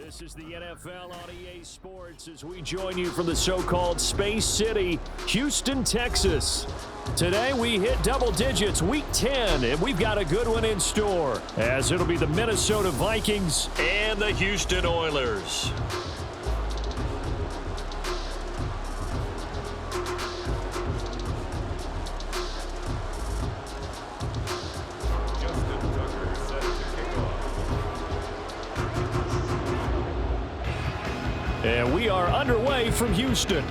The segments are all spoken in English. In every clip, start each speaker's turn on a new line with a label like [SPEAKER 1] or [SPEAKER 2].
[SPEAKER 1] This is the NFL on EA Sports as we join you from the so-called Space City, Houston, Texas. Today we hit double digits, week 10, and we've got a good one in store, as it'll be the Minnesota Vikings and the Houston Oilers. And we are underway from Houston.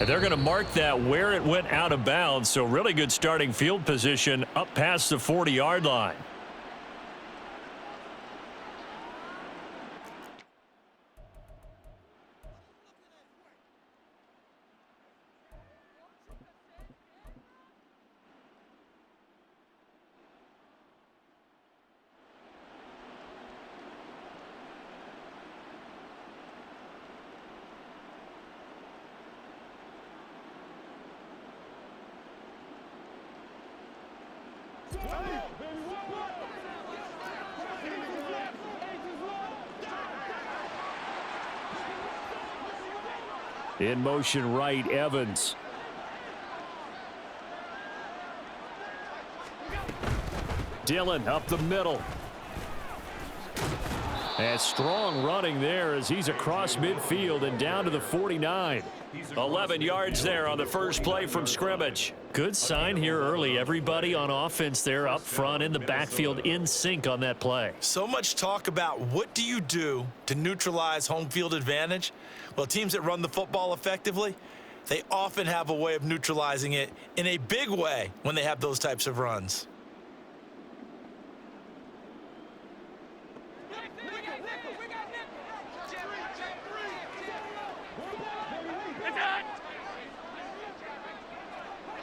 [SPEAKER 1] And they're going to mark that where it went out of bounds, so really good starting field position up past the 40-yard line. In motion right, Evans. Dillon up the middle. And strong running there as he's across midfield and down to the 49. 11 yards there on the first play from scrimmage. Good sign here early. Everybody on offense there up front in the backfield in sync on that play.
[SPEAKER 2] So much talk about what do you do to neutralize home field advantage? Well, teams that run the football effectively, they often have a way of neutralizing it in a big way when they have those types of runs.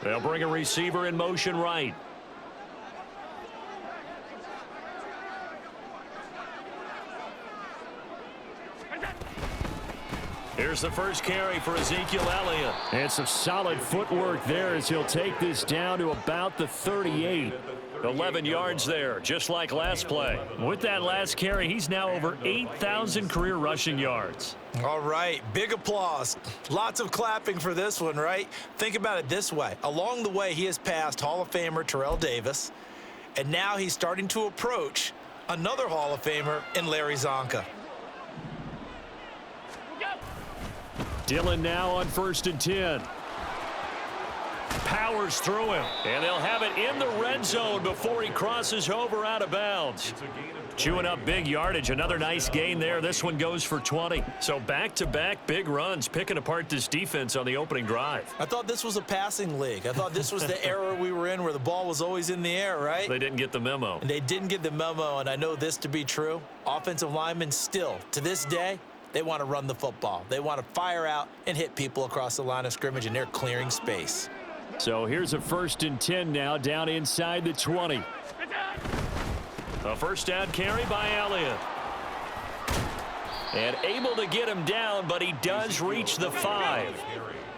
[SPEAKER 1] They'll bring a receiver in motion right. Here's the first carry for Ezekiel Elliott. And some solid footwork there as he'll take this down to about the 38. 11 yards there, just like last play. With that last carry, he's now over 8,000 career rushing yards.
[SPEAKER 2] All right, big applause. Lots of clapping for this one, right? Think about it this way. Along the way, he has passed Hall of Famer Terrell Davis, and now he's starting to approach another Hall of Famer in Larry Zonka.
[SPEAKER 1] Dillon now on 1st and 10. Powers through him, and they'll have it in the red zone before he crosses over out of bounds. Chewing up big yardage, another nice gain there. This one goes for 20. So back-to-back big runs, picking apart this defense on the opening drive.
[SPEAKER 2] I thought this was a passing league. I thought this was the era we were in where the ball was always in the air, right?
[SPEAKER 1] They didn't get the memo.
[SPEAKER 2] And they didn't get the memo, and I know this to be true. Offensive linemen still, to this day, they want to run the football. They want to fire out and hit people across the line of scrimmage, and they're clearing space.
[SPEAKER 1] So here's a 1st and 10 now, down inside the 20. A first down carry by Elliott. And able to get him down, but he does reach the 5.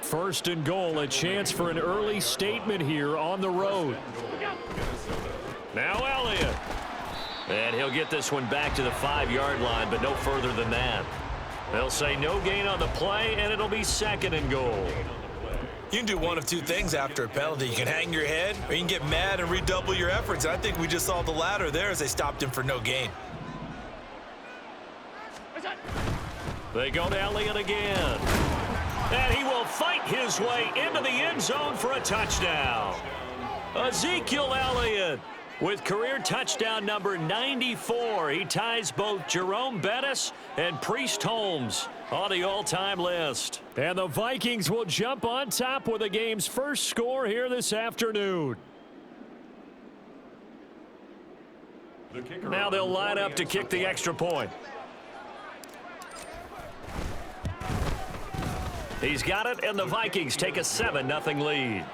[SPEAKER 1] 1st and goal, a chance for an early statement here on the road. Now Elliott. And he'll get this one back to the 5-yard line, but no further than that. They'll say no gain on the play, and it'll be 2nd and goal.
[SPEAKER 2] You can do one of two things after a penalty. You can hang your head, or you can get mad and redouble your efforts. And I think we just saw the latter there as they stopped him for no gain.
[SPEAKER 1] They go to Elliott again. And he will fight his way into the end zone for a touchdown. Ezekiel Elliott with career touchdown number 94. He ties both Jerome Bettis and Priest Holmes on the all-time list. And the Vikings will jump on top with the game's first score here this afternoon. Now they'll line up to kick the extra point. He's got it, and the Vikings take a 7-0 lead.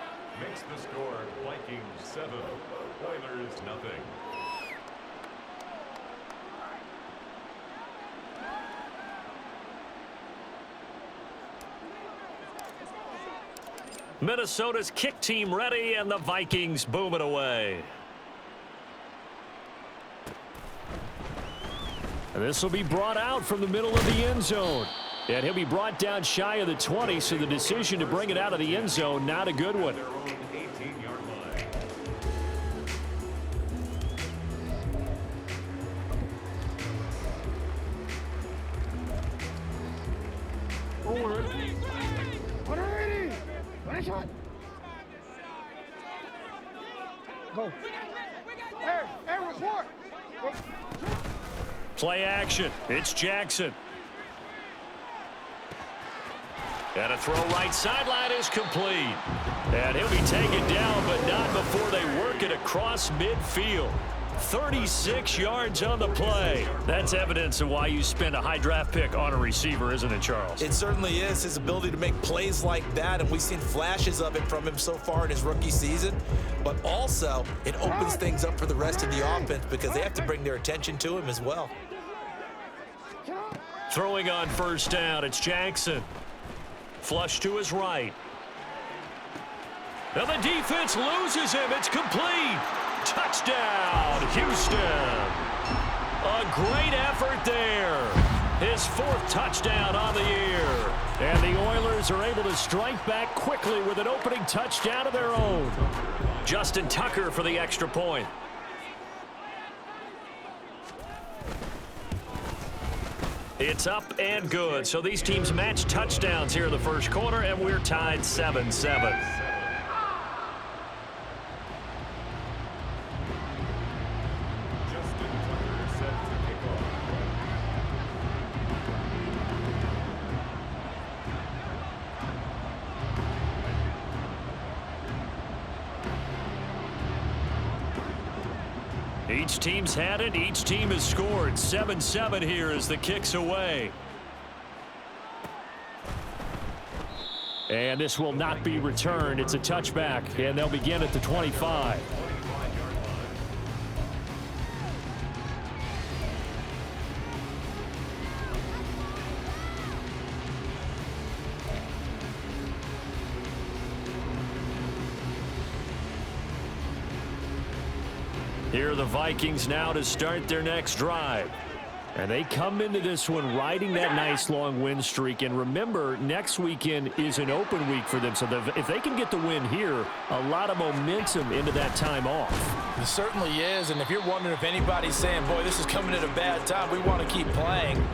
[SPEAKER 3] Makes the score Vikings 7, Oilers 0.
[SPEAKER 1] Minnesota's kick team ready, and the Vikings boom it away. This will be brought out from the middle of the end zone. And he'll be brought down shy of the 20, so the decision to bring it out of the end zone, not a good one.
[SPEAKER 4] Go. Hey, report.
[SPEAKER 1] Play action. It's Jackson. And a throw right sideline is complete. And he'll be taken down, but not before they work it across midfield. 36 yards on the play. That's evidence of why you spend a high draft pick on a receiver, isn't it, Charles?
[SPEAKER 2] It certainly is. His ability to make plays like that, and we've seen flashes of it from him so far in his rookie season. But also, it opens things up for the rest of the offense because they have to bring their attention to him as well.
[SPEAKER 1] Throwing on first down, it's Jackson. Flush to his right. Now the defense loses him. It's complete. Touchdown, Houston. A great effort there. His 4th touchdown on the year. And the Oilers are able to strike back quickly with an opening touchdown of their own. Justin Tucker for the extra point. It's up and good. So these teams match touchdowns here in the first quarter, and we're tied 7-7. Each team's had it. Each team has scored. 7-7 here as the kick's away. And this will not be returned. It's a touchback, and they'll begin at the 25. Here are the Vikings now to start their next drive. And they come into this one riding that nice long win streak. And remember, next weekend is an open week for them. So if they can get the win here, a lot of momentum into that time off.
[SPEAKER 2] It certainly is. And if you're wondering if anybody's saying, boy, this is coming at a bad time, we want to keep playing,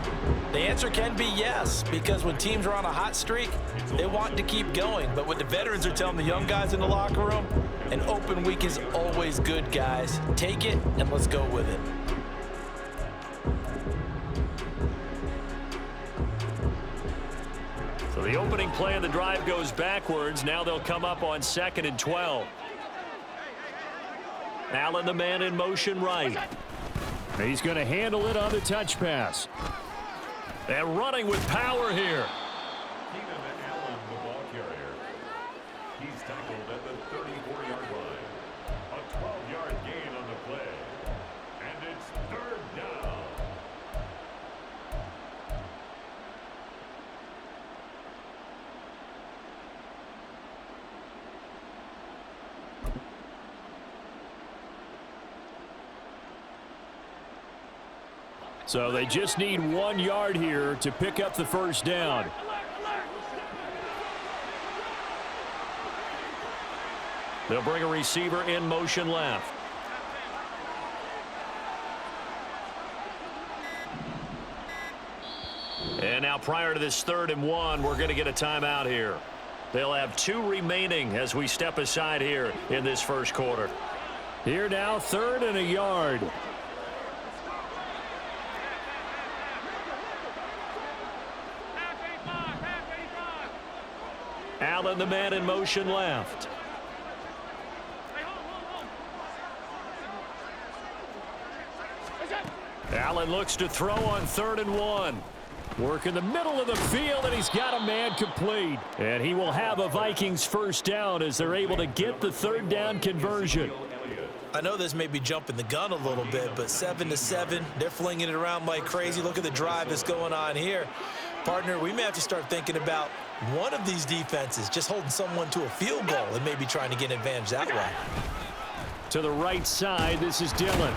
[SPEAKER 2] the answer can be yes. Because when teams are on a hot streak, they want to keep going. But what the veterans are telling the young guys in the locker room, an open week is always good, guys. Take it and let's go with it.
[SPEAKER 1] So the opening play of the drive goes backwards. Now they'll come up on 2nd and 12. Allen, the man in motion right. He's going to handle it on the touch pass. And running with power here.
[SPEAKER 3] Keenan Allen, the ball carrier. He's tackled at the 34-yard line. A 12-yard gain on the play. And it's 3rd down.
[SPEAKER 1] So they just need 1 yard here to pick up the first down. They'll bring a receiver in motion left. And now prior to this 3rd and 1, we're going to get a timeout here. They'll have 2 remaining as we step aside here in this first quarter. Here now, 3rd and a yard. Allen, the man in motion left. Allen looks to throw on 3rd and 1. Work in the middle of the field, and he's got a man complete. And he will have a Vikings first down as they're able to get the 3rd down conversion.
[SPEAKER 2] I know this may be jumping the gun a little bit, but 7-7, they're flinging it around like crazy. Look at the drive that's going on here. Partner, we may have to start thinking about one of these defenses just holding someone to a field goal and maybe trying to get an advantage that way.
[SPEAKER 1] To the right side, this is Dillon.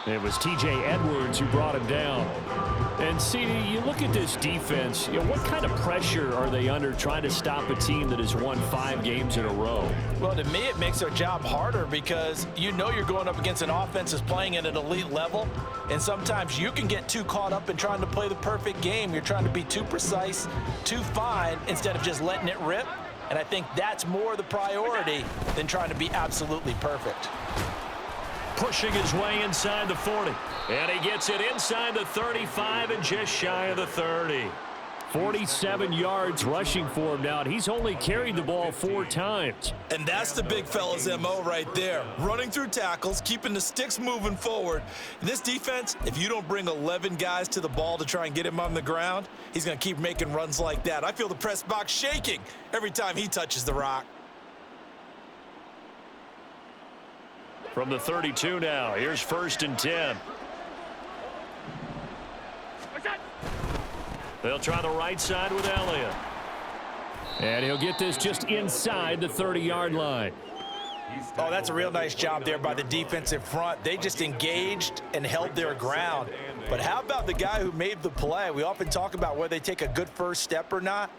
[SPEAKER 1] It was T.J. Edwards who brought him down. And, see, you look at this defense, what kind of pressure are they under trying to stop a team that has won 5 games in a row?
[SPEAKER 2] Well, to me, it makes their job harder because you're going up against an offense that's playing at an elite level, and sometimes you can get too caught up in trying to play the perfect game. You're trying to be too precise, too fine, instead of just letting it rip. And I think that's more the priority than trying to be absolutely perfect.
[SPEAKER 1] Pushing his way inside the 40. And he gets it inside the 35 and just shy of the 30. 47 yards rushing for him now, and he's only carried the ball 4 times.
[SPEAKER 2] And that's the big fella's MO right there. Running through tackles, keeping the sticks moving forward. This defense, if you don't bring 11 guys to the ball to try and get him on the ground, he's going to keep making runs like that. I feel the press box shaking every time he touches the rock.
[SPEAKER 1] From the 32 now, here's 1st and 10. They'll try the right side with Elliott. And he'll get this just inside the 30-yard line.
[SPEAKER 2] Oh, that's a real nice job there by the defensive front. They just engaged and held their ground. But how about the guy who made the play? We often talk about whether they take a good first step or not.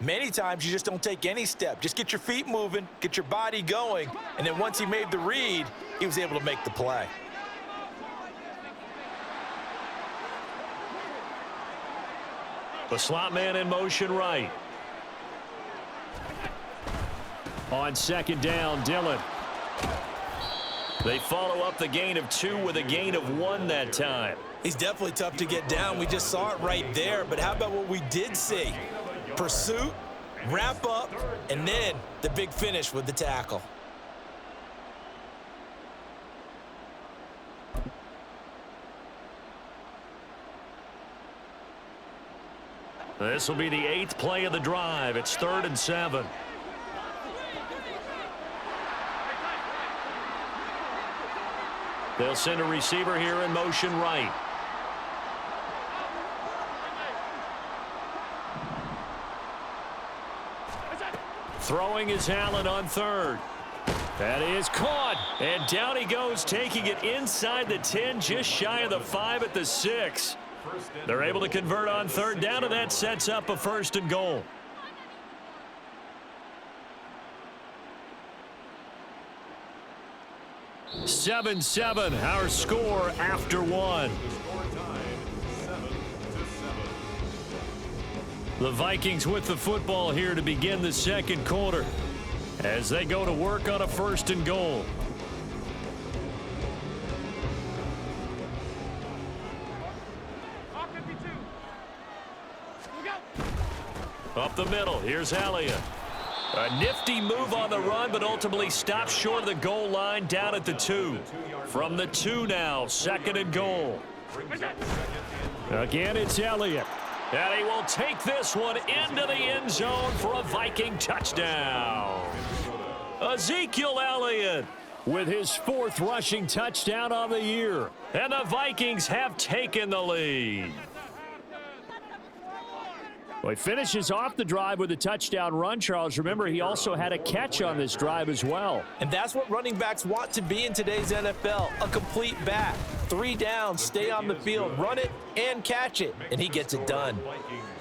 [SPEAKER 2] Many times you just don't take any step. Just get your feet moving, get your body going, and then once he made the read, he was able to make the play.
[SPEAKER 1] The slot man in motion right. On 2nd down, Dillon. They follow up the gain of 2 with a gain of 1 that time.
[SPEAKER 2] He's definitely tough to get down. We just saw it right there. But how about what we did see? Pursuit, wrap up, and then the big finish with the tackle.
[SPEAKER 1] This will be the 8th play of the drive. It's 3rd and 7. They'll send a receiver here in motion right. Throwing is Allen on 3rd. That is caught. And down he goes, taking it inside the 10, just shy of the 5 at the 6. They're able to convert on 3rd down, and that sets up a 1st and goal. (7-7) our score after 1. The Vikings with the football here to begin the 2nd quarter as they go to work on a 1st and goal. Up the middle, here's Elliott. A nifty move on the run, but ultimately stopped short of the goal line down at the 2. From the 2 now, 2nd and goal. Again, it's Elliott. And he will take this one into the end zone for a Viking touchdown. Ezekiel Elliott with his 4th rushing touchdown of the year. And the Vikings have taken the lead. Well, he finishes off the drive with a touchdown run, Charles. Remember, he also had a catch on this drive as well.
[SPEAKER 2] And that's what running backs want to be in today's NFL, a complete back. 3 downs, stay on the field, run it, and catch it. And he gets it done.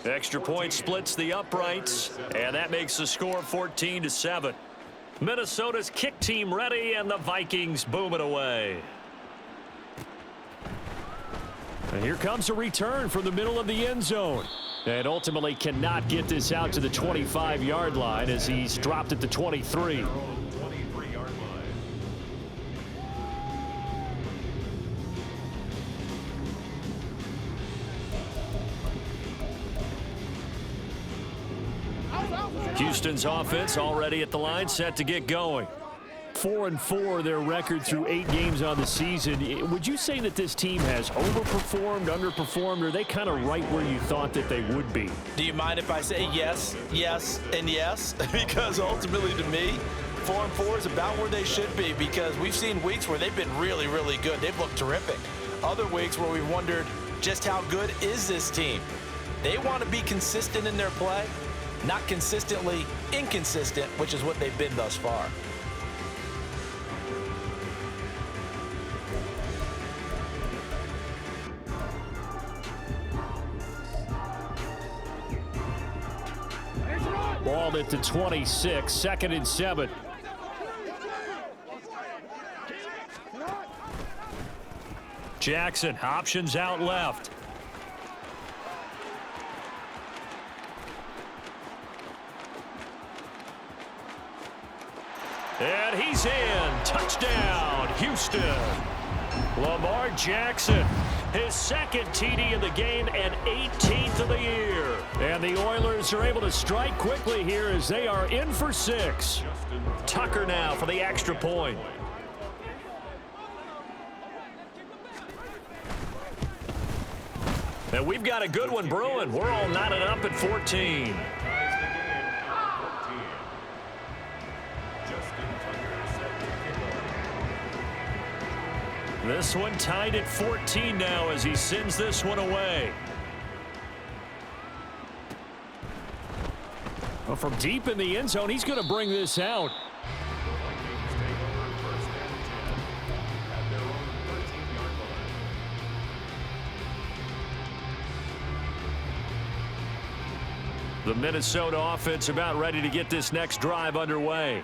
[SPEAKER 1] Extra point splits the uprights, and that makes the score 14-7. Minnesota's kick team ready, and the Vikings boom it away. And here comes a return from the middle of the end zone. And ultimately cannot get this out to the 25-yard line as he's dropped at the 23. Houston's offense already at the line, set to get going. 4-4 their record through 8 games on the season. Would you say that this team has overperformed, underperformed, or are they kind of right where you thought that they would be?
[SPEAKER 2] Do you mind if I say yes, yes, and yes? Because ultimately to me, 4-4 is about where they should be, because we've seen weeks where they've been really, really good. They've looked terrific. Other weeks where we've wondered just how good is this team. They want to be consistent in their play, not consistently inconsistent, which is what they've been thus far.
[SPEAKER 1] Ball at the 26, 2nd and 7. Jackson, options out left. And he's in. Touchdown, Houston. Lamar Jackson, his 2nd TD of the game and 18th of the year. And the Oilers are able to strike quickly here as they are in for 6. Tucker now for the extra point. And we've got a good one brewing. We're all knotted up at 14. This one tied at 14 now as he sends this one away. Well, from deep in the end zone, he's going to bring this out. The Minnesota offense about ready to get this next drive underway.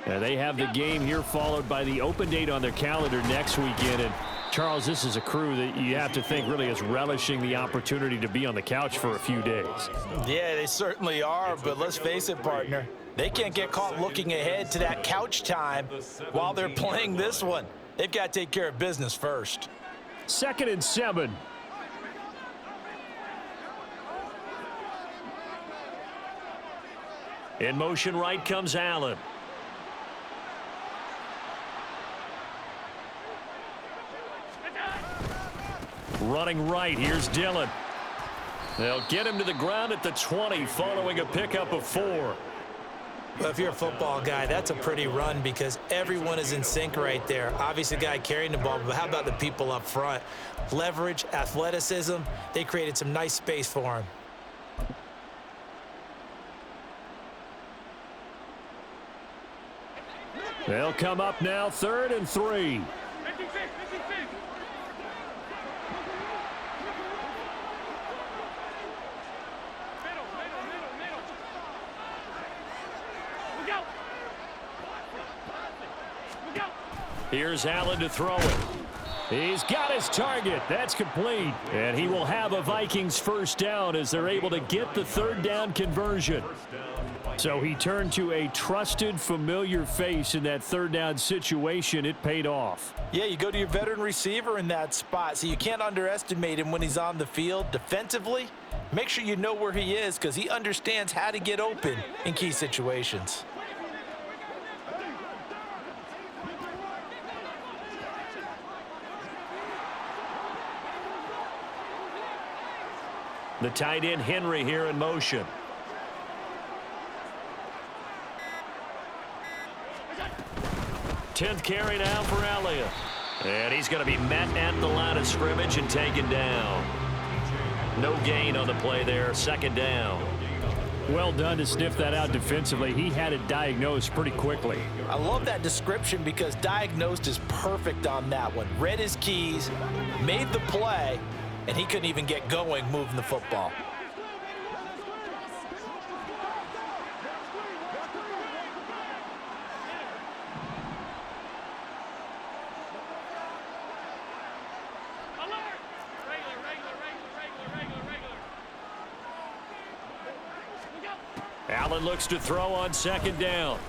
[SPEAKER 1] And they have the game here followed by the open date on their calendar next weekend. And Charles, this is a crew that you have to think really is relishing the opportunity to be on the couch for a few days.
[SPEAKER 2] Yeah, they certainly are, but let's face it, partner. They can't get caught looking ahead to that couch time while they're playing this one. They've got to take care of business first.
[SPEAKER 1] 2nd and 7. In motion right comes Allen. Running right, here's Dillon. They'll get him to the ground at the 20 following a pickup of 4.
[SPEAKER 2] Well, if you're a football guy, that's a pretty run because everyone is in sync right there. Obviously, the guy carrying the ball, but how about the people up front? Leverage, athleticism, they created some nice space for him.
[SPEAKER 1] They'll come up now, 3rd and 3. Here's Allen to throw it. He's got his target. That's complete. And he will have a Vikings first down as they're able to get the 3rd down conversion. So he turned to a trusted, familiar face in that 3rd down situation. It paid off.
[SPEAKER 2] Yeah, you go to your veteran receiver in that spot, so you can't underestimate him when he's on the field. Defensively, make sure you know where he is because he understands how to get open in key situations.
[SPEAKER 1] The tight end Henry here in motion. Tenth carry now for Elliott. And he's going to be met at the line of scrimmage and taken down. No gain on the play there. 2nd down. Well done to sniff that out defensively. He had it diagnosed pretty quickly.
[SPEAKER 2] I love that description because diagnosed is perfect on that one. Read his keys, made the play, and he couldn't even get going moving the football.
[SPEAKER 1] Allen looks to throw on 2nd down.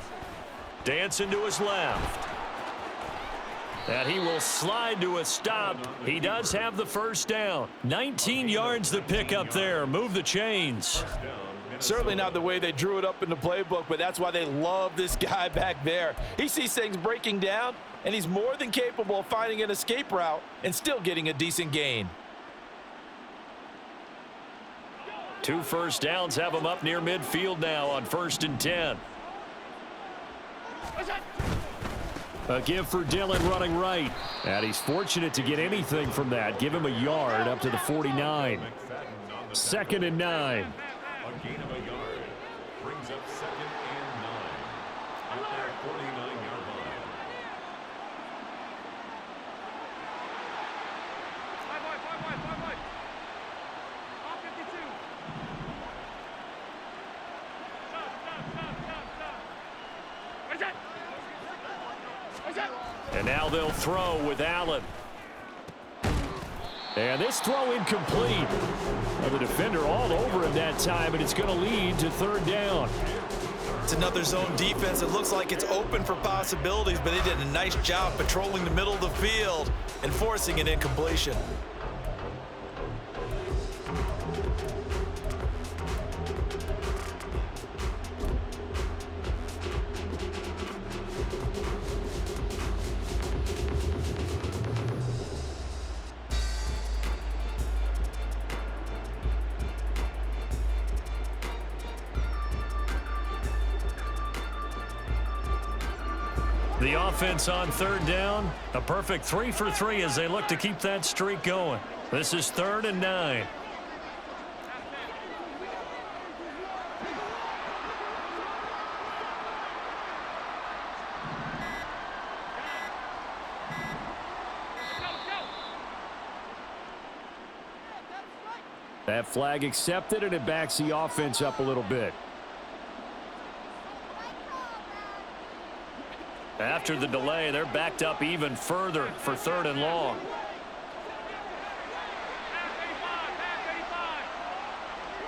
[SPEAKER 1] Dancing to his left. And he will slide to a stop. He does have the first down. 19 yards to pick up there. Move the chains.
[SPEAKER 2] Certainly not the way they drew it up in the playbook, but that's why they love this guy back there. He sees things breaking down, and he's more than capable of finding an escape route and still getting a decent gain.
[SPEAKER 1] 2 first downs have him up near midfield now on 1st and 10. A give for Dillon running right. And he's fortunate to get anything from that. Give him a yard up to the 49. 2nd and 9.
[SPEAKER 3] A gain of a yard brings up 2nd and 9 at their 49-yard line.
[SPEAKER 1] And now they'll throw with Allen. And this throw incomplete. Well, the defender all over him that time, and it's going to lead to third down.
[SPEAKER 2] It's another zone defense. It looks like it's open for possibilities, but they did a nice job patrolling the middle of the field and forcing an incompletion.
[SPEAKER 1] The offense on third down, a perfect 3 for 3 as they look to keep that streak going. This is 3rd and 9. That flag accepted, and it backs the offense up a little bit. After the delay, they're backed up even further for 3rd and long.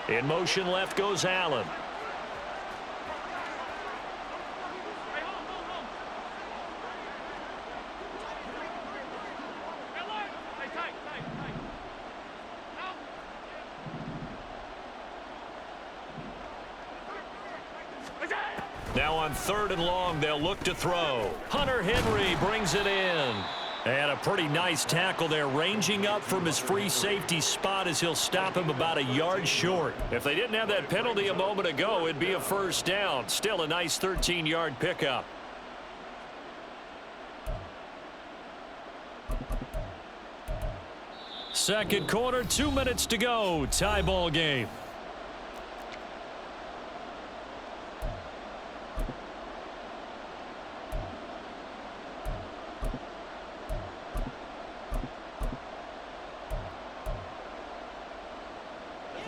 [SPEAKER 1] In motion left goes Allen. Now on 3rd and long, they'll look to throw. Hunter Henry brings it in. And a pretty nice tackle there, ranging up from his free safety spot as he'll stop him about a yard short. If they didn't have that penalty a moment ago, it'd be a first down. Still a nice 13-yard pickup. Second quarter, 2 minutes to go. Tie ball game.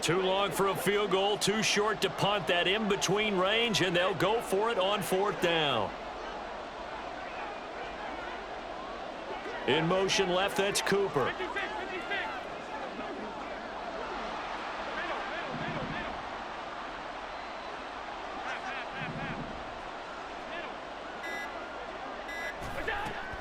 [SPEAKER 1] Too long for a field goal, too short to punt. That in-between range, and they'll go for it on 4th down. In motion left, that's Cooper.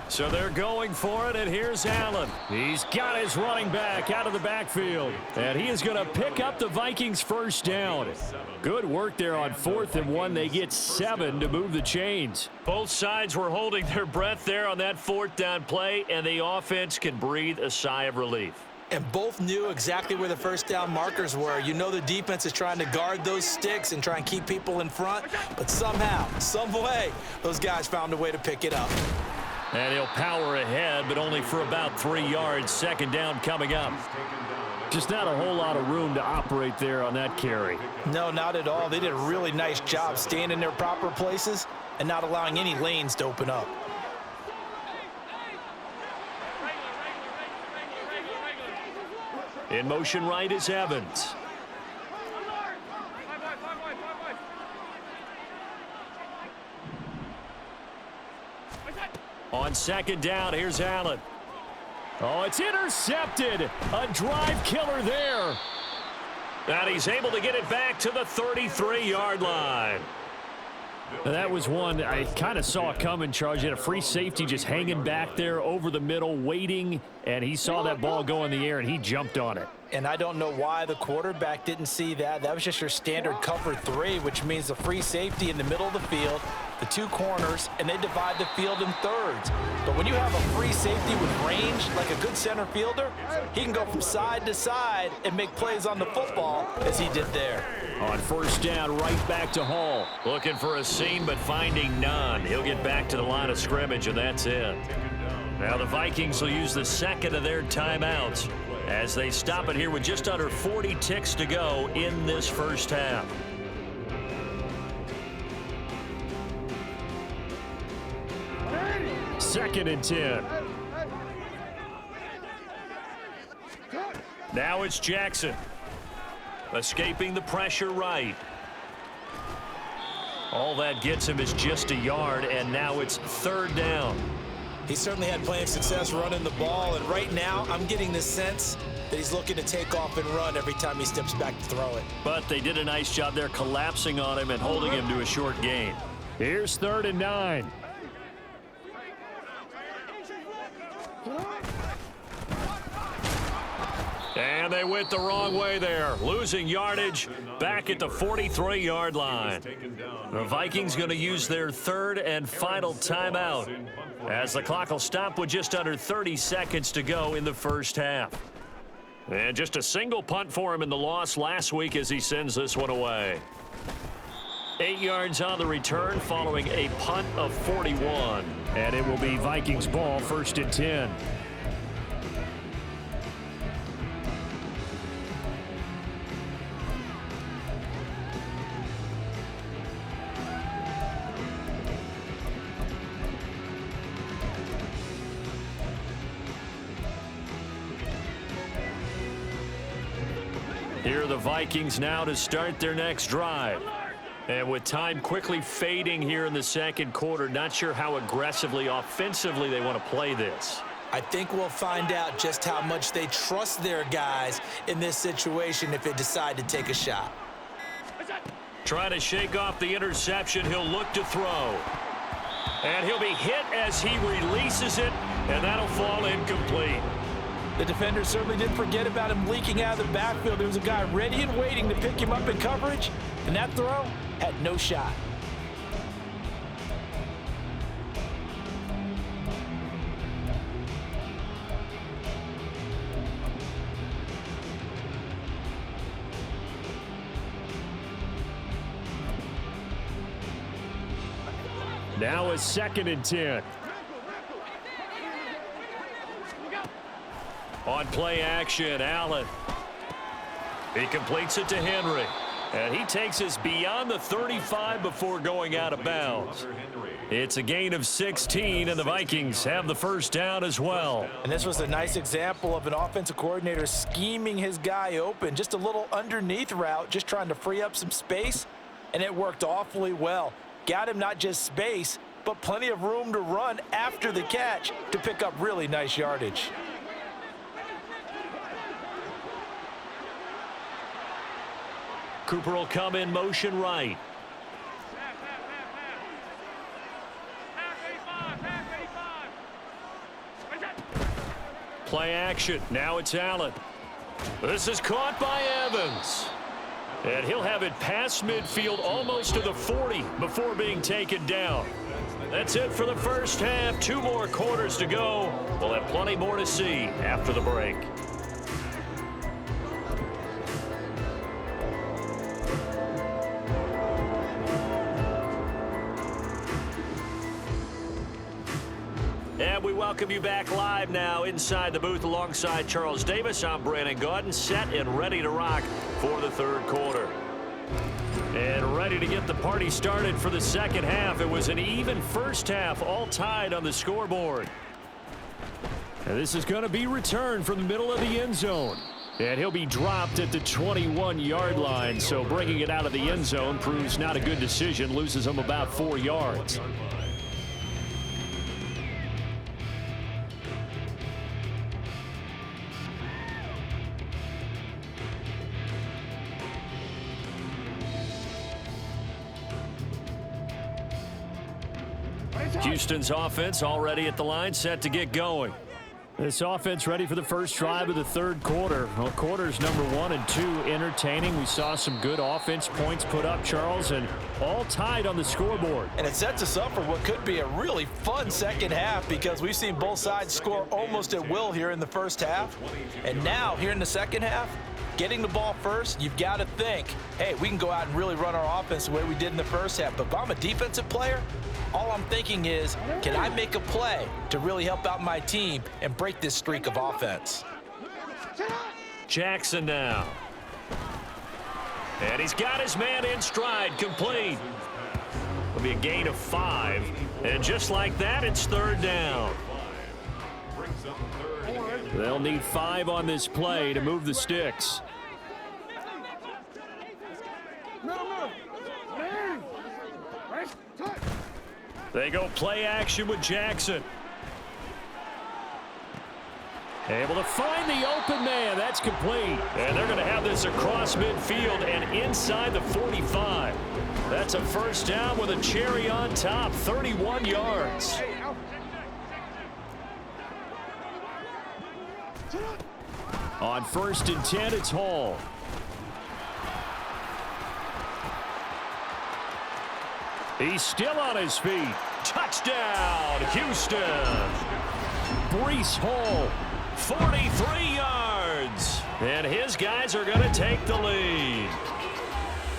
[SPEAKER 1] So they're going for it, and here's Allen. He's got his running back out of the backfield, and he is going to pick up the Vikings' first down. Good work there on 4th and 1. They get 7 to move the chains. Both sides were holding their breath there on that 4th down play, and the offense can breathe a sigh of relief.
[SPEAKER 2] And both knew exactly where the first down markers were. You know the defense is trying to guard those sticks and try and keep people in front, but somehow, some way, those guys found a way to pick it up.
[SPEAKER 1] And he'll power ahead, but only for about 3 yards. Second down coming up. Just not a whole lot of room to operate there on that carry.
[SPEAKER 2] No, not at all. They did a really nice job staying in their proper places and not allowing any lanes to open up.
[SPEAKER 1] In motion right is Evans. On second down, here's Allen. Oh, it's intercepted. A drive killer there. And he's able to get it back to the 33-yard line. That was one I kind of saw coming, Charles. You had a free safety just hanging back there over the middle, waiting, and he saw that ball go in the air, and he jumped on it.
[SPEAKER 2] And I don't know why the quarterback didn't see that. That was just your standard cover 3, which means the free safety in the middle of the field, the 2 corners, and they divide the field in thirds. But when you have a free safety with range, like a good center fielder, he can go from side to side and make plays on the football as he did there.
[SPEAKER 1] On first down, right back to Hall. Looking for a seam, but finding none. He'll get back to the line of scrimmage, and that's it. Now the Vikings will use the second of their timeouts as they stop it here with just under 40 ticks to go in this first half. Second and 10. Now it's Jackson. Escaping the pressure right. All that gets him is just a yard, and now it's third down.
[SPEAKER 2] He certainly had plenty of success running the ball, and right now I'm getting the sense that he's looking to take off and run every time he steps back to throw it.
[SPEAKER 1] But they did a nice job there collapsing on him and holding him to a short gain. Here's 3rd and 9. And they went the wrong way there, losing yardage back at the 43-yard line. The Vikings going to use their 3rd and final timeout as the clock will stop with just under 30 seconds to go in the first half. And just a single punt for him in the loss last week as he sends this one away. 8 yards on the return following a punt of 41. And it will be Vikings ball, 1st and 10. Here are the Vikings now to start their next drive. And with time quickly fading here in the second quarter, not sure how aggressively, offensively they want to play this.
[SPEAKER 2] I think we'll find out just how much they trust their guys in this situation if they decide to take a shot.
[SPEAKER 1] Trying to shake off the interception, he'll look to throw. And he'll be hit as he releases it, and that'll fall incomplete.
[SPEAKER 2] The defender certainly didn't forget about him leaking out of the backfield. There was a guy ready and waiting to pick him up in coverage, and that throw had no shot.
[SPEAKER 1] Now a 2nd and 10. On play action, Allen. He completes it to Henry. And he takes us beyond the 35 before going out of bounds. It's a gain of 16, and the Vikings have the first down as well.
[SPEAKER 2] And this was a nice example of an offensive coordinator scheming his guy open. Just a little underneath route, just trying to free up some space, and it worked awfully well. Got him not just space, but plenty of room to run after the catch to pick up really nice yardage.
[SPEAKER 1] Cooper will come in motion right. Play action. Now it's Allen. This is caught by Evans. And he'll have it past midfield almost to the 40 before being taken down. That's it for the first half. 2 more quarters to go. We'll have plenty more to see after the break. And we welcome you back live now inside the booth alongside Charles Davis. I'm Brandon Gaudin, set and ready to rock for the 3rd quarter. And ready to get the party started for the second half. It was an even first half, all tied on the scoreboard. And this is going to be returned from the middle of the end zone. And he'll be dropped at the 21-yard line. So bringing it out of the end zone proves not a good decision. Loses him about 4 yards. Houston's offense already at the line, set to get going. This offense ready for the first drive of the 3rd quarter. Well, quarters number 1 and 2 entertaining. We saw some good offense points put up, Charles, and all tied on the scoreboard.
[SPEAKER 2] And it sets us up for what could be a really fun second half because we've seen both sides score almost at will here in the first half. And now, here in the second half, getting the ball first, you've got to think, hey, we can go out and really run our offense the way we did in the first half. But if I'm a defensive player, all I'm thinking is, can I make a play to really help out my team and break this streak of offense?
[SPEAKER 1] Jackson now. And he's got his man in stride, complete. It'll be a gain of 5. And just like that, it's 3rd down. They'll need 5 on this play to move the sticks. They go play action with Jackson. Able to find the open man. That's complete. And they're going to have this across midfield and inside the 45. That's a first down with a cherry on top, 31 yards. On 1st and 10, it's Hall. He's still on his feet. Touchdown, Houston. Breece Hall, 43 yards. And his guys are going to take the lead.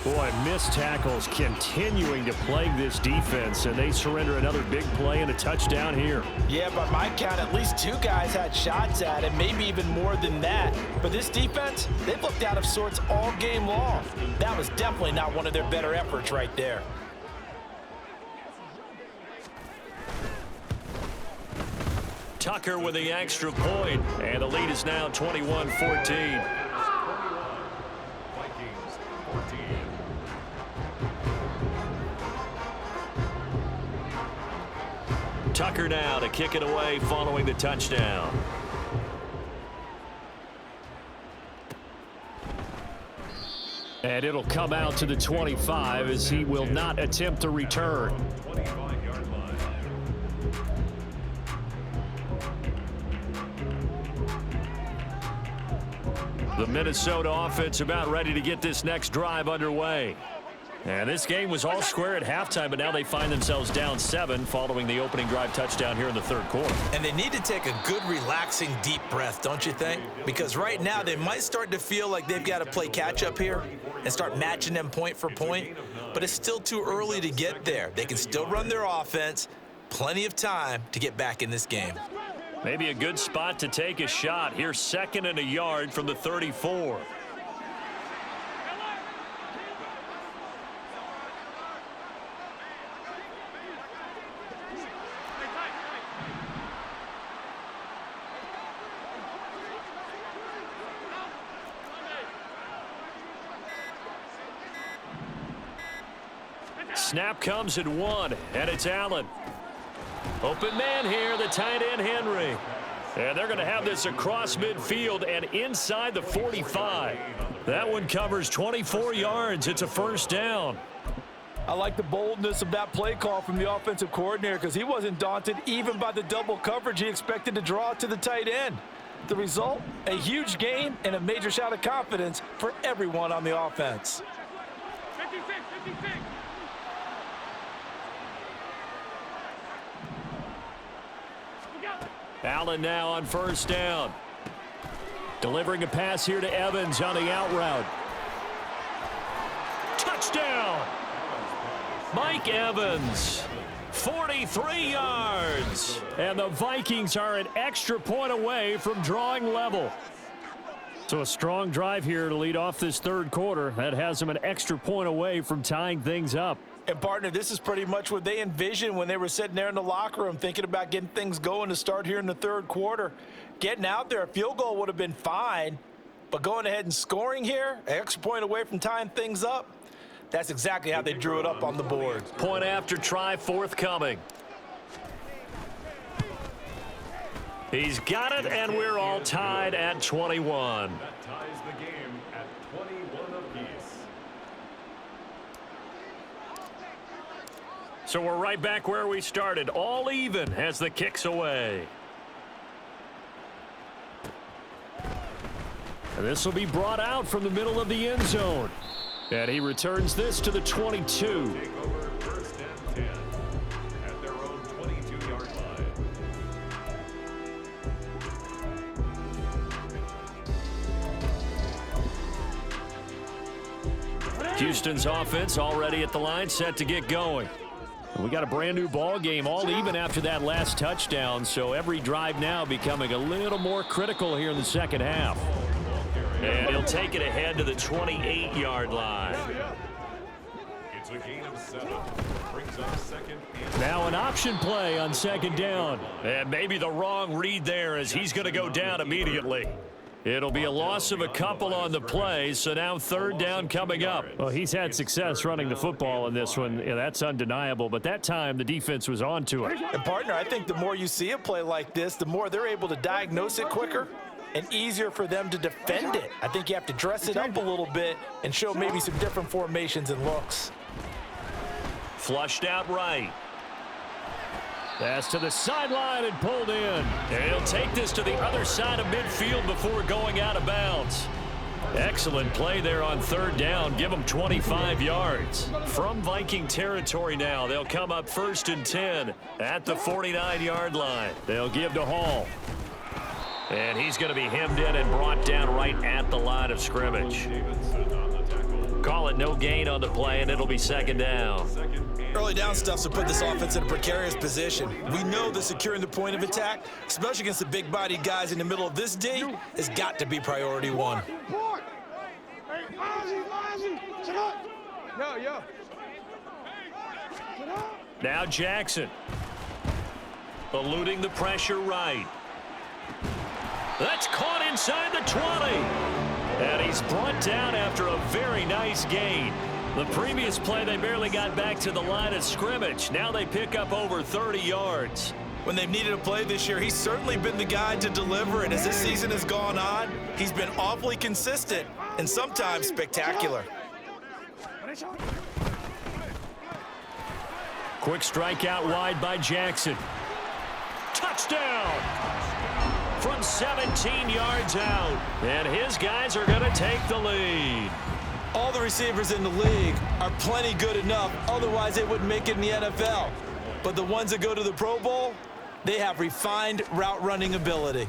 [SPEAKER 1] Boy, missed tackles continuing to plague this defense, and they surrender another big play and a touchdown here.
[SPEAKER 2] Yeah, by my count, at least 2 guys had shots at it, maybe even more than that. But this defense, they've looked out of sorts all game long. That was definitely not one of their better efforts right there.
[SPEAKER 1] Tucker with the extra point, and the lead is now 21-14. Tucker now to kick it away following the touchdown. And it'll come out to the 25 as he will not attempt to return. The Minnesota offense about ready to get this next drive underway. And this game was all square at halftime, but now they find themselves down 7 following the opening drive touchdown here in the 3rd quarter.
[SPEAKER 2] And they need to take a good, relaxing, deep breath, don't you think? Because right now they might start to feel like they've got to play catch-up here and start matching them point for point. But it's still too early to get there. They can still run their offense. Plenty of time to get back in this game.
[SPEAKER 1] Maybe a good spot to take a shot. Here's 2nd and a yard from the 34. Snap comes at 1, and it's Allen. Open man here, the tight end Henry. And they're going to have this across midfield and inside the 45. That one covers 24 yards. It's a first down.
[SPEAKER 2] I like the boldness of that play call from the offensive coordinator because he wasn't daunted even by the double coverage he expected to draw to the tight end. The result, a huge gain and a major shot of confidence for everyone on the offense.
[SPEAKER 4] 56.
[SPEAKER 1] Allen now on first down. Delivering a pass here to Evans on the out route. Touchdown! Mike Evans, 43 yards. And the Vikings are an extra point away from drawing level. So a strong drive here to lead off this 3rd quarter. That has them an extra point away from tying things up.
[SPEAKER 2] And, partner, this is pretty much what they envisioned when they were sitting there in the locker room thinking about getting things going to start here in the 3rd quarter. Getting out there, a field goal would have been fine, but going ahead and scoring here, an extra point away from tying things up, that's exactly how they drew it up on the board.
[SPEAKER 1] Point after try forthcoming. He's got it, and we're all tied at 21.
[SPEAKER 3] That ties the game at 21 apiece.
[SPEAKER 1] So we're right back where we started, all even as the kick's away. And this will be brought out from the middle of the end zone. And he returns this to the 22.
[SPEAKER 3] Take over 1st and 10 at their own 22-yard line.
[SPEAKER 1] Houston's offense already at the line, set to get going. We got a brand new ball game, all even after that last touchdown, so every drive now becoming a little more critical here in the 2nd half. And he'll take it ahead to the 28-yard line.
[SPEAKER 3] It's a gain of 7. Brings up 2nd and
[SPEAKER 1] Now an option play on 2nd down. And maybe the wrong read there as he's going to go down immediately. It'll be a loss of a couple on the play, so now third down coming up.
[SPEAKER 5] Well, he's had success running the football in this one. Yeah, that's undeniable, but that time the defense was on to it.
[SPEAKER 2] And, partner, I think the more you see a play like this, the more they're able to diagnose it quicker and easier for them to defend it. I think you have to dress it up a little bit and show maybe some different formations and looks.
[SPEAKER 1] Flushed out right.
[SPEAKER 5] Pass to the sideline and pulled in.
[SPEAKER 1] And he'll take this to the other side of midfield before going out of bounds. Excellent play there on third down. Give them 25 yards. From Viking territory now, they'll come up 1st and 10 at the 49-yard line.
[SPEAKER 5] They'll give to Hall.
[SPEAKER 1] And he's going to be hemmed in and brought down right at the line of scrimmage. Call it no gain on the play, and it'll be 2nd down.
[SPEAKER 2] Early down stuff to put this offense in a precarious position. We know that securing the point of attack, especially against the big-bodied guys in the middle of this D, has got to be priority one.
[SPEAKER 1] Now Jackson. Eluding the pressure right. That's caught inside the 20. And he's brought down after a very nice gain. The previous play, they barely got back to the line of scrimmage. Now they pick up over 30 yards.
[SPEAKER 2] When they've needed a play this year, he's certainly been the guy to deliver. And as this season has gone on, he's been awfully consistent and sometimes spectacular.
[SPEAKER 1] Quick strike out wide by Jackson. Touchdown! From 17 yards out. And his guys are going to take the lead.
[SPEAKER 2] All the receivers in the league are plenty good enough, otherwise they wouldn't make it in the NFL. But the ones that go to the Pro Bowl, they have refined route running ability.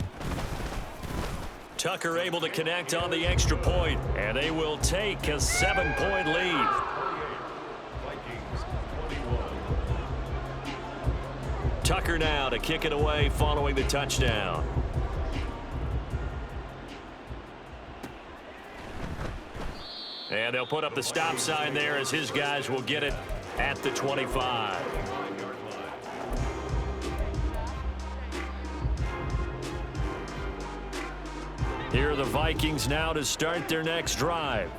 [SPEAKER 1] Tucker able to connect on the extra point, and they will take a 7-point lead. Tucker now to kick it away following the touchdown. And they'll put up the stop sign there as his guys will get it at the 25. Here are the Vikings now to start their next drive.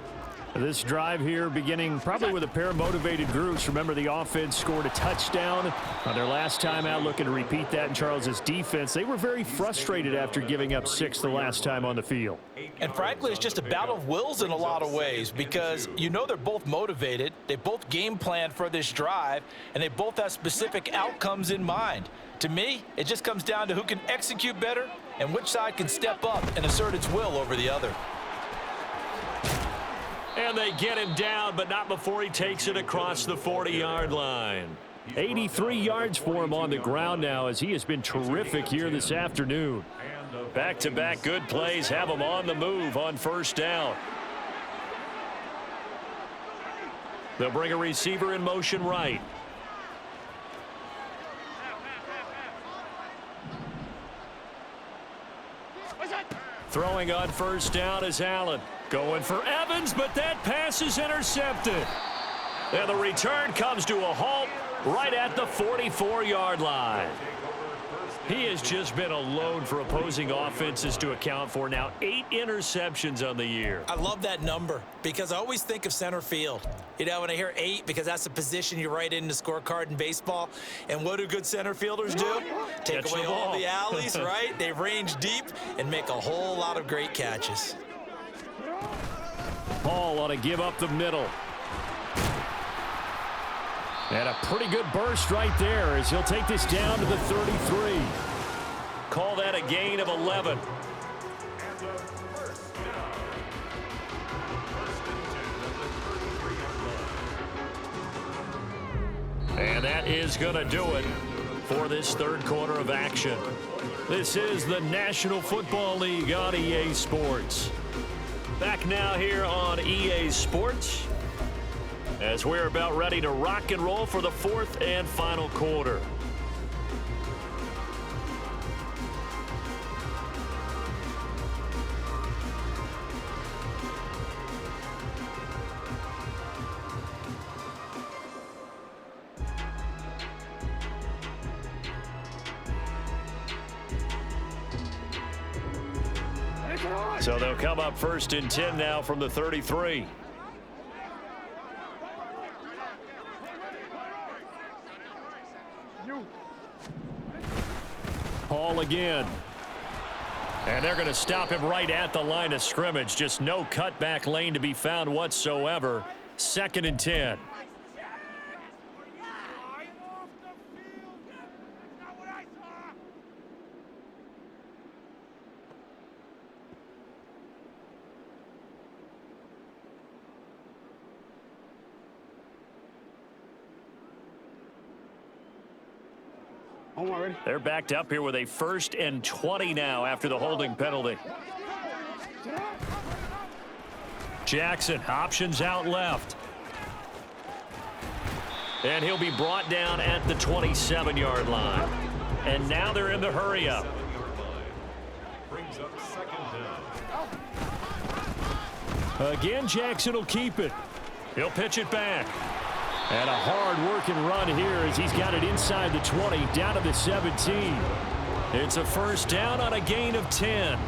[SPEAKER 5] This drive here beginning probably with a pair of motivated groups. Remember, the offense scored a touchdown on their last time out, looking to repeat that in Charles's defense. They were very frustrated after giving up 6 the last time on the field.
[SPEAKER 2] And frankly, it's just a battle of wills in a lot of ways because you know they're both motivated, they both game planned for this drive, and they both have specific outcomes in mind. To me, it just comes down to who can execute better and which side can step up and assert its will over the other.
[SPEAKER 1] And they get him down, but not before he takes it across the 40-yard line.
[SPEAKER 5] 83 yards for him on the ground now as he has been terrific here this afternoon.
[SPEAKER 1] Back-to-back good plays have him on the move on first down. They'll bring a receiver in motion right. Throwing on first down is Allen. Going for Evans, but that pass is intercepted. And the return comes to a halt right at the 44-yard line. He has just been alone for opposing offenses to account for now 8 interceptions on the year.
[SPEAKER 2] I love that number because I always think of center field. You know, when I hear 8, because that's the position you write in the scorecard in baseball. And what do good center fielders do? Take
[SPEAKER 1] Catch
[SPEAKER 2] away
[SPEAKER 1] the
[SPEAKER 2] all
[SPEAKER 1] ball.
[SPEAKER 2] the alleys, right? They range deep and make a whole lot of great catches.
[SPEAKER 5] Hall ought to give up the middle. And a pretty good burst right there as he'll take this down to the 33.
[SPEAKER 1] Call that a gain of 11. And that is going to do it for this third quarter of action. This is the National Football League on EA Sports. Back now here on EA Sports as we're about ready to rock and roll for the fourth and final quarter. So they'll come up 1st and 10 now from the 33.
[SPEAKER 5] Hall again.
[SPEAKER 1] And they're going to stop him right at the line of scrimmage. Just no cutback lane to be found whatsoever. 2nd and 10.
[SPEAKER 5] They're backed up here with a 1st and 20 now after the holding penalty.
[SPEAKER 1] Jackson options out left. And he'll be brought down at the 27-yard line. And now they're in the hurry up.
[SPEAKER 3] Brings up 2nd down.
[SPEAKER 1] Again, Jackson will keep it. He'll pitch it back. And a hard-working run here as he's got it inside the 20, down to the 17. It's a 1st down on a gain of 10.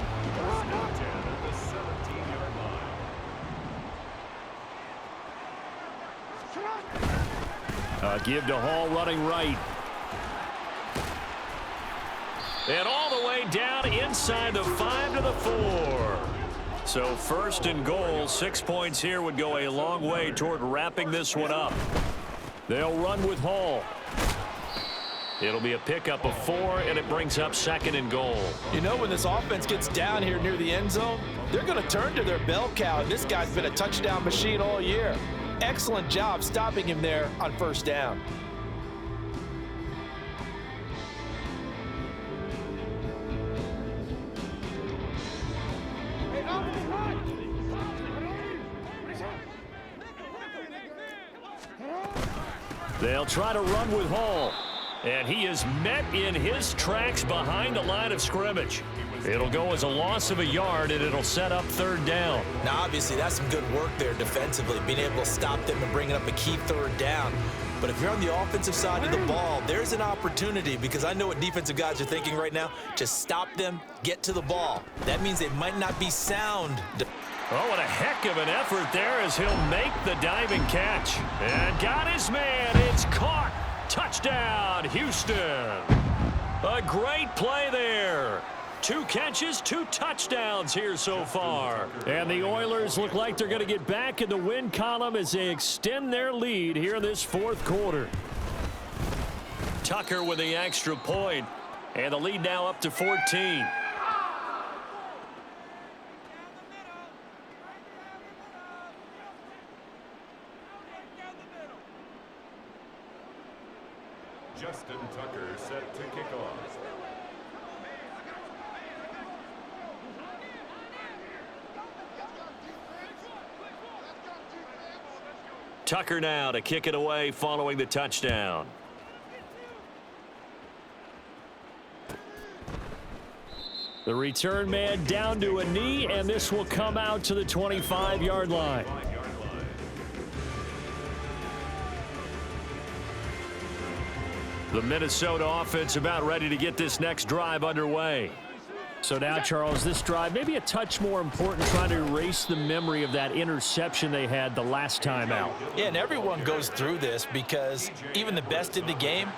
[SPEAKER 5] Give to Hall running right.
[SPEAKER 1] And all the way down inside the 5 to the 4. So 1st and goal, 6 points here would go a long way toward wrapping this one up.
[SPEAKER 5] They'll run with Hall.
[SPEAKER 1] It'll be a pickup of 4, and it brings up 2nd and goal.
[SPEAKER 2] You know, when this offense gets down here near the end zone, they're going to turn to their bell cow, and this guy's been a touchdown machine all year. Excellent job stopping him there on 1st down.
[SPEAKER 1] They'll try to run with Hall. And he is met in his tracks behind the line of scrimmage. It'll go as a loss of a yard, and it'll set up 3rd down.
[SPEAKER 2] Now, obviously, that's some good work there defensively, being able to stop them and bringing up a key 3rd down. But if you're on the offensive side of the ball, there's an opportunity, because I know what defensive guys are thinking right now. Just stop them, get to the ball. That means they might not be sound.
[SPEAKER 1] Oh, what a heck of an effort there as he'll make the diving catch. And got his man. It's caught. Touchdown, Houston. A great play there. 2 catches, 2 touchdowns here so far.
[SPEAKER 5] And the Oilers look like they're going to get back in the win column as they extend their lead here in this 4th quarter.
[SPEAKER 1] Tucker with the extra point. And the lead now up to 14.
[SPEAKER 3] Justin Tucker set to kick off.
[SPEAKER 1] Tucker now to kick it away following the touchdown.
[SPEAKER 5] The return man down to a knee, and this will come out to the 25-yard line.
[SPEAKER 1] The Minnesota offense about ready to get this next drive underway.
[SPEAKER 5] So now, Charles, this drive maybe a touch more important, trying to erase the memory of that interception they had the last time out.
[SPEAKER 2] Yeah, and everyone goes through this, because even the best in the game,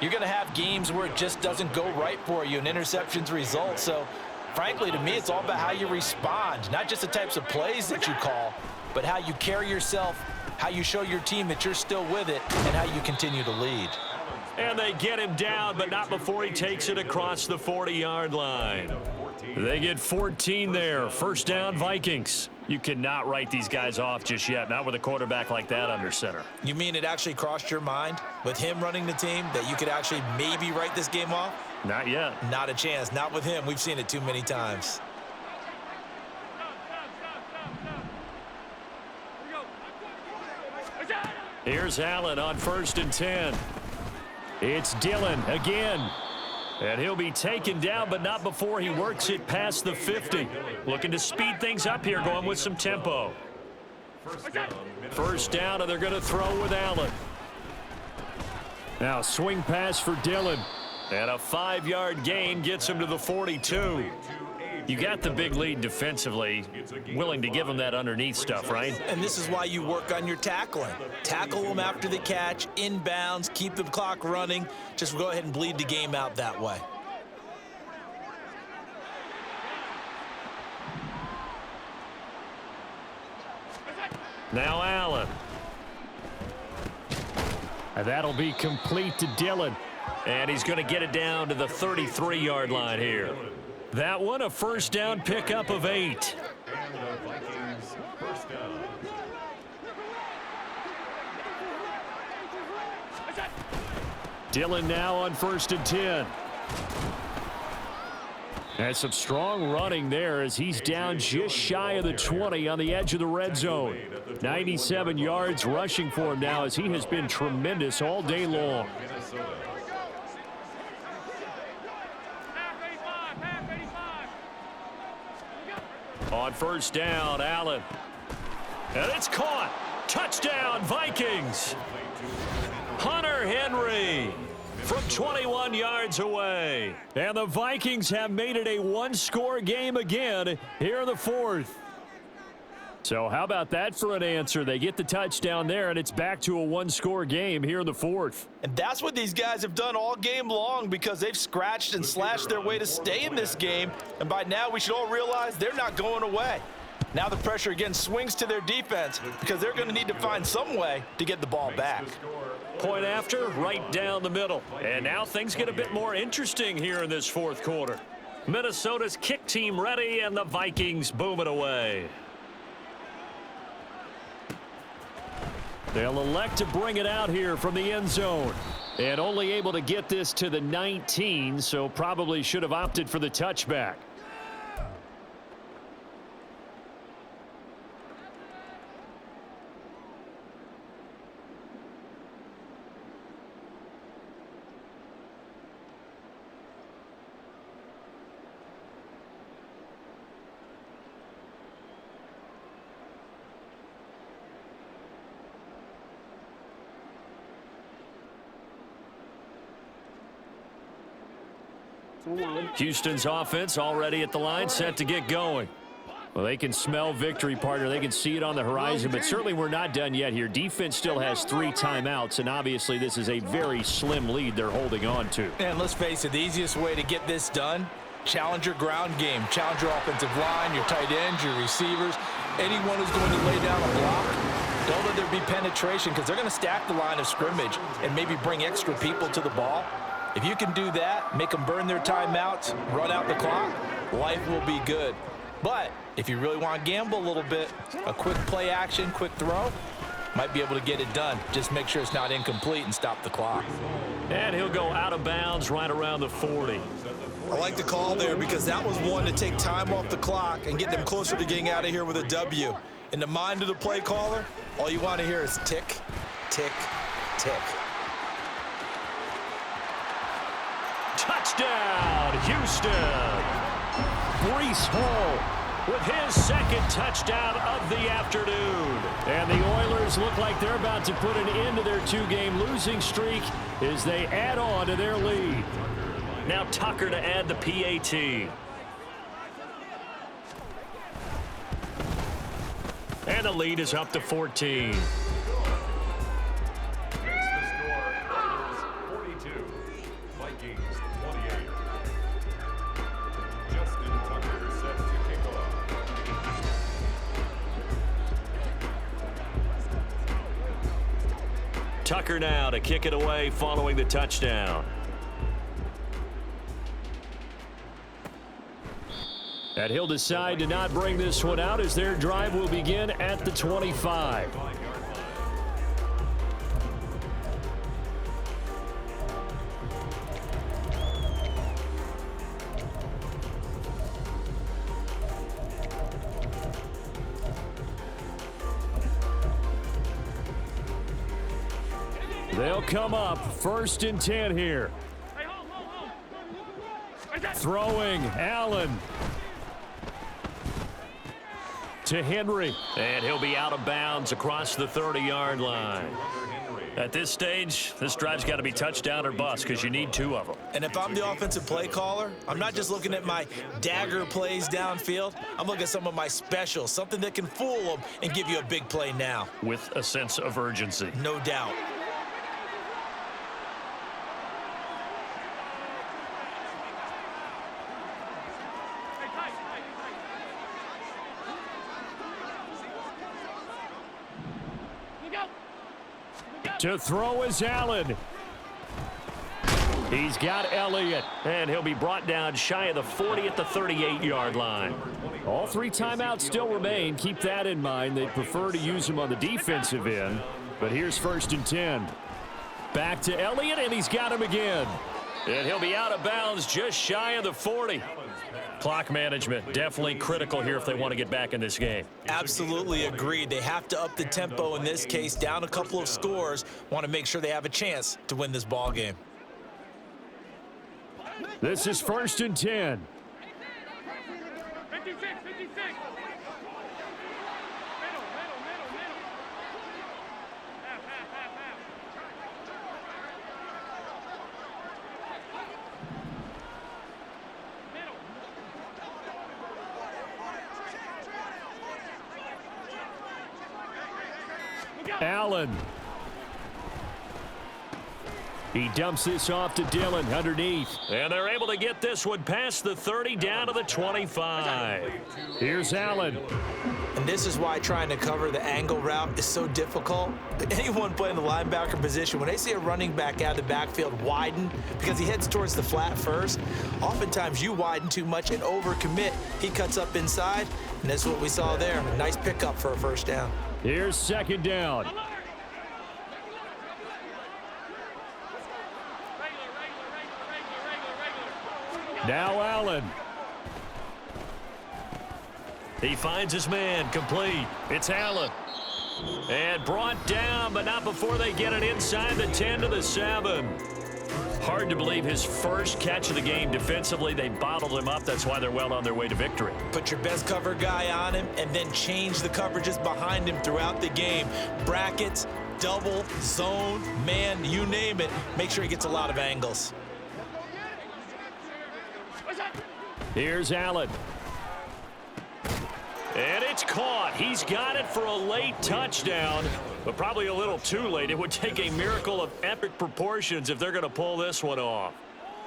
[SPEAKER 2] you're going to have games where it just doesn't go right for you and interceptions result. So, frankly, to me, it's all about how you respond, not just the types of plays that you call, but how you carry yourself, how you show your team that you're still with it, and how you continue to lead.
[SPEAKER 1] And they get him down, but not before he takes it across the 40-yard line. They get 14 there. 1st down, Vikings.
[SPEAKER 5] You cannot write these guys off just yet, not with a quarterback like that under center.
[SPEAKER 2] You mean it actually crossed your mind with him running the team that you could actually maybe write this game off?
[SPEAKER 5] Not yet.
[SPEAKER 2] Not a chance. Not with him. We've seen it too many times.
[SPEAKER 1] Here's Allen on 1st and 10. It's Dillon again. And he'll be taken down, but not before he works it past the 50. Looking to speed things up here, going with some tempo. 1st down, and they're going to throw with Allen.
[SPEAKER 5] Now swing pass for Dillon.
[SPEAKER 1] And a 5-yard gain gets him to the 42. You got the big lead defensively, willing to give them that underneath stuff, right?
[SPEAKER 2] And this is why you work on your tackling. Tackle them after the catch, inbounds, keep the clock running. Just go ahead and bleed the game out that way.
[SPEAKER 1] Now Allen.
[SPEAKER 5] And that'll be complete to Dillon.
[SPEAKER 1] And he's going to get it down to the 33-yard line here. That one a first down pickup of 8.
[SPEAKER 3] And the Vikings first down.
[SPEAKER 5] Dillon now on 1st and 10. And some strong running there as he's down just shy of the 20 on the edge of the red zone. 97 yards rushing for him now as he has been tremendous all day long.
[SPEAKER 3] Minnesota.
[SPEAKER 4] Half 85.
[SPEAKER 1] On first down, Allen. And it's caught. Touchdown, Vikings. Hunter Henry from 21 yards away.
[SPEAKER 5] And the Vikings have made it a one-score game again here in the 4th. So how about that for an answer? They get the touchdown there, and it's back to a one-score game here in the 4th.
[SPEAKER 2] And that's what these guys have done all game long because they've scratched and slashed their way to stay in this game. And by now, we should all realize they're not going away. Now the pressure again swings to their defense because they're going to need to find some way to get the ball back.
[SPEAKER 1] Point after, right down the middle. And now things get a bit more interesting here in this 4th quarter. Minnesota's kick team ready, and the Vikings boom it away.
[SPEAKER 5] They'll elect to bring it out here from the end zone. And only able to get this to the 19, so probably should have opted for the touchback.
[SPEAKER 1] Houston's offense already at the line, set to get going.
[SPEAKER 5] Well, they can smell victory, partner. They can see it on the horizon, but certainly we're not done yet here. Defense still has 3 timeouts, and obviously this is a very slim lead they're holding on to.
[SPEAKER 2] And let's face it, the easiest way to get this done, challenge your ground game. Challenge your offensive line, your tight ends, your receivers, anyone who's going to lay down a block. Don't let there be penetration because they're going to stack the line of scrimmage and maybe bring extra people to the ball. If you can do that, make them burn their timeouts, run out the clock, life will be good. But if you really want to gamble a little bit, a quick play action, quick throw, might be able to get it done. Just make sure it's not incomplete and stop the clock.
[SPEAKER 1] And he'll go out of bounds right around the 40.
[SPEAKER 2] I like the call there because that was one to take time off the clock and get them closer to getting out of here with a W. In the mind of the play caller, all you want to hear is tick, tick, tick.
[SPEAKER 1] Touchdown, Houston. Breece Hall with his second touchdown of the afternoon.
[SPEAKER 5] And the Oilers look like they're about to put an end to their 2-game losing streak as they add on to their lead.
[SPEAKER 1] Now Tucker to add the PAT. And the lead is up to 14. Tucker now to kick it away following the touchdown.
[SPEAKER 5] And he'll decide to not bring this one out as their drive will begin at the 25. They'll come up 1st and 10 here. Throwing Allen to Henry.
[SPEAKER 1] And he'll be out of bounds across the 30-yard line. At this stage, this drive's got to be touchdown or bust because you need 2 of them.
[SPEAKER 2] And if I'm the offensive play caller, I'm not just looking at my dagger plays downfield. I'm looking at some of my specials, something that can fool them and give you a big play now.
[SPEAKER 1] With a sense of urgency.
[SPEAKER 2] No doubt.
[SPEAKER 5] To throw is Allen. He's got Elliott.
[SPEAKER 1] And he'll be brought down shy of the 40 at the 38-yard line.
[SPEAKER 5] All 3 timeouts still remain. Keep that in mind. They prefer to use him on the defensive end. But here's 1st and 10. Back to Elliott, and he's got him again.
[SPEAKER 1] And he'll be out of bounds just shy of the 40. Clock management definitely critical here if they want to get back in this game.
[SPEAKER 2] Absolutely agreed. They have to up the tempo in this case, down a couple of scores. Want to make sure they have a chance to win this ball game.
[SPEAKER 5] This is 1st and 10.
[SPEAKER 4] 56, 56. Middle. Half.
[SPEAKER 5] Allen. He dumps this off to Dillon underneath.
[SPEAKER 1] And they're able to get this one past the 30 down to the 25.
[SPEAKER 5] Here's Allen.
[SPEAKER 2] And this is why trying to cover the angle route is so difficult. Anyone playing the linebacker position, when they see a running back out of the backfield widen because he heads towards the flat first, oftentimes you widen too much and overcommit. He cuts up inside, and that's what we saw there. A nice pickup for a 1st down.
[SPEAKER 5] Here's 2nd down. Now Allen.
[SPEAKER 1] He finds his man, complete. It's Allen. And brought down, but not before they get it inside the 10 to the 7. Hard to believe his first catch of the game defensively. They bottled him up. That's why they're well on their way to victory.
[SPEAKER 2] Put your best cover guy on him and then change the coverages behind him throughout the game. Brackets, double, zone, man, you name it. Make sure he gets a lot of angles.
[SPEAKER 5] Here's Allen.
[SPEAKER 1] And it's caught. He's got it for a late touchdown, but probably a little too late. It would take a miracle of epic proportions if they're going to pull this one off.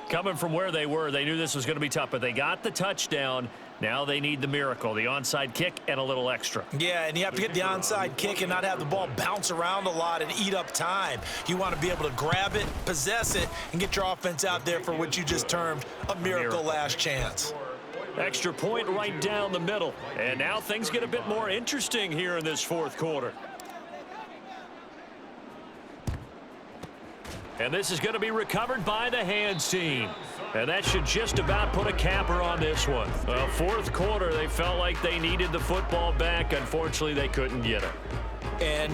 [SPEAKER 1] Coming from where they were, they knew this was going to be tough, but they got the touchdown. Now they need the miracle, the onside kick and a little extra.
[SPEAKER 2] Yeah, and you have to get the onside kick and not have the ball bounce around a lot and eat up time. You want to be able to grab it, possess it, and get your offense out there for what you just termed a miracle last chance.
[SPEAKER 1] Extra point right down the middle. And now things get a bit more interesting here in this 4th quarter. And this is going to be recovered by the hands team. And that should just about put a capper on this one. 4th quarter, they felt like they needed the football back. Unfortunately, they couldn't get it.
[SPEAKER 2] And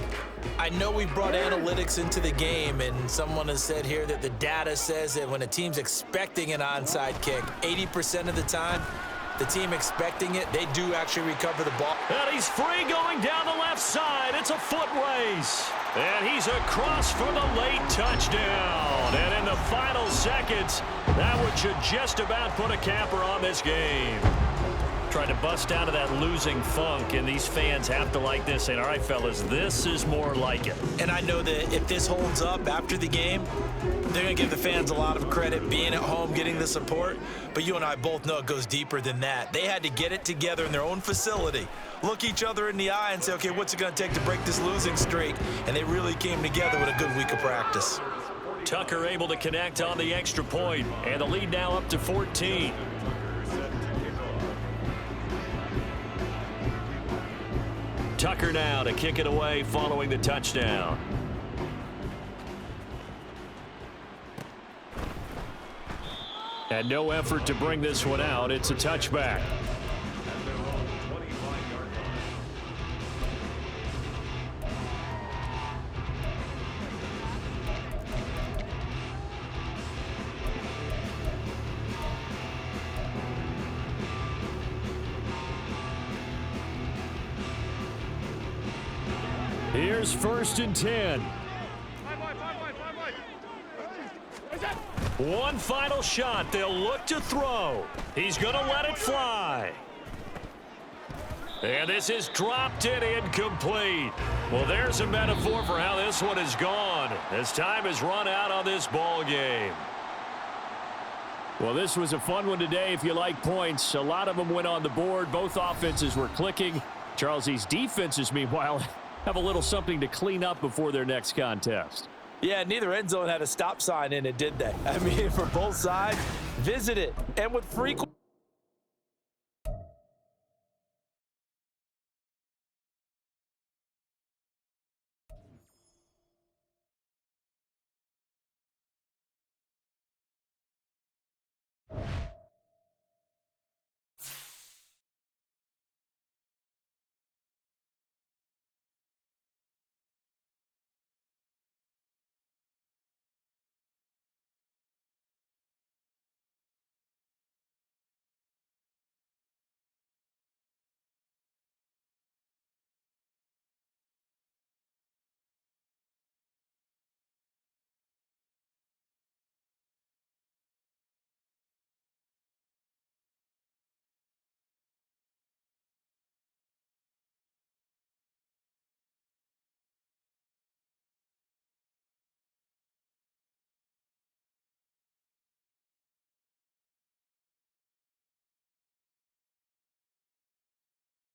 [SPEAKER 2] I know we brought analytics into the game, and someone has said here that the data says that when a team's expecting an onside kick, 80% of the time, the team expecting it, they do actually recover the ball.
[SPEAKER 1] And he's free going down the left side. It's a foot race. And he's across for the late touchdown. And in the final seconds, that one should just about put a capper on this game. Trying to bust out of that losing funk, and these fans have to like this, saying, all right, fellas, this is more like it.
[SPEAKER 2] And I know that if this holds up after the game, they're going to give the fans a lot of credit being at home, getting the support. But you and I both know it goes deeper than that. They had to get it together in their own facility, look each other in the eye and say, okay, what's it going to take to break this losing streak? And they really came together with a good week of practice.
[SPEAKER 1] Tucker able to connect on the extra point, and the lead now up to 14. Tucker now to kick it away following the touchdown.
[SPEAKER 5] And no effort to bring this one out. It's a touchback. Here's 1st and 10.
[SPEAKER 1] One final shot. They'll look to throw. He's going to let it fly. And this is dropped and incomplete. Well, there's a metaphor for how this one has gone as time has run out on this ball game.
[SPEAKER 5] Well, this was a fun one today if you like points. A lot of them went on the board. Both offenses were clicking. Charles, these defenses, meanwhile, have a little something to clean up before their next contest.
[SPEAKER 2] Yeah, neither end zone had a stop sign in it, did they? I mean, for both sides, visit it. And with frequent